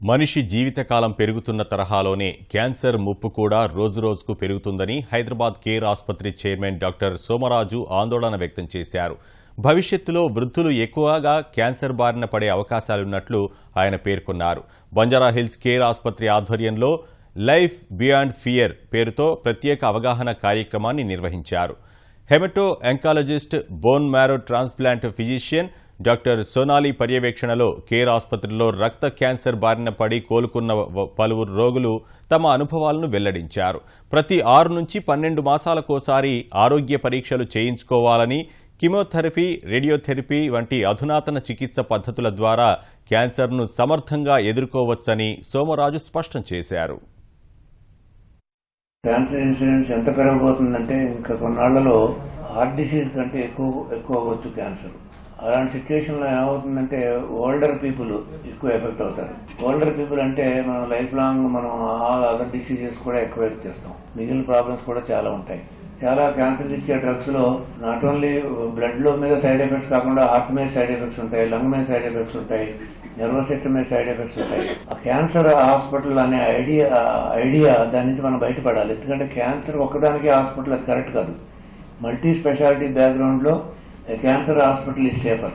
మనిషి జీవితకాలం పెరుగుతున్న తరహాలోనే క్యాన్సర్ ముప్పు కూడా రోజురోజుకు పెరుగుతుందని హైదరాబాద్ కేర్ ఆసుపత్రి చైర్మన్ డాక్టర్ సోమరాజు ఆందోళన వ్యక్తం చేశారు. భవిష్యత్తులో వృద్ధులు ఎక్కువగా క్యాన్సర్ బారిన పడే అవకాశాలున్నట్లు ఆయన పేర్కొన్నారు. బంజారాహిల్స్ కేర్ ఆసుపత్రి ఆధ్వర్యంలో లైఫ్ బియాండ్ ఫియర్ పేరుతో ప్రత్యేక అవగాహన కార్యక్రమాన్ని నిర్వహించారు. Hemato oncologist, bone marrow transplant physician doctor Sonali పర్యవేక్షణలో కేర్ ఆసుపత్రిలో రక్త క్యాన్సర్ బారిన పడి కోలుకున్న పలువురు రోగులు తమ అనుభవాలను వెల్లడించారు. ప్రతి 6 నుంచి 12 మాసాలకోసారి ఆరోగ్య పరీక్షలు చేయించుకోవాలని, కీమోథెరపీ, రేడియోథెరపీ వంటి అధునాతన చికిత్స పద్ధతుల ద్వారా క్యాన్సర్ను సమర్థంగా ఎదుర్కోవచ్చని సోమరాజు స్పష్టం చేశారు. క్యాన్సర్ ఇన్సిడెన్స్ ఎంత పెరగబోతుందంటే ఇంకా కొన్నాళ్లలో హార్ట్ డిసీజ్ కంటే ఎక్కువ అవ్వచ్చు క్యాన్సర్. అలాంటి సిచ్యువేషన్లో ఏమవుతుందంటే ఓల్డర్ పీపుల్ ఎక్కువ ఎఫెక్ట్ అవుతారు. ఓల్డర్ పీపుల్ అంటే మనం లైఫ్ లాంగ్ మనం అదర్ డిసీజెస్ కూడా ఎక్కువ చేస్తాం. మిగిలిన ప్రాబ్లమ్స్ కూడా చాలా ఉంటాయి. చాలా క్యాన్సర్ ఇచ్చే డ్రగ్స్ లో నాట్ ఓన్లీ బ్లడ్ లో మీద సైడ్ ఎఫెక్ట్స్ కాకుండా హార్ట్ మీద సైడ్ ఎఫెక్ట్స్ ఉంటాయి, లంగ్ మీద సైడ్ ఎఫెక్ట్స్ ఉంటాయి, నర్వస్ సిస్టమ్ మీద సైడ్ ఎఫెక్ట్స్ ఉంటాయి. ఆ క్యాన్సర్ హాస్పిటల్ అనే ఐడియా దాని నుంచి మనం బయటపడాలి. ఎందుకంటే క్యాన్సర్ ఒక్కదానికి హాస్పిటల్ అది కరెక్ట్ కాదు. మల్టీ స్పెషాలిటీ బ్యాక్గ్రౌండ్ లో క్యాన్సర్ హాస్పిటల్ ఈజ్ సేఫర్.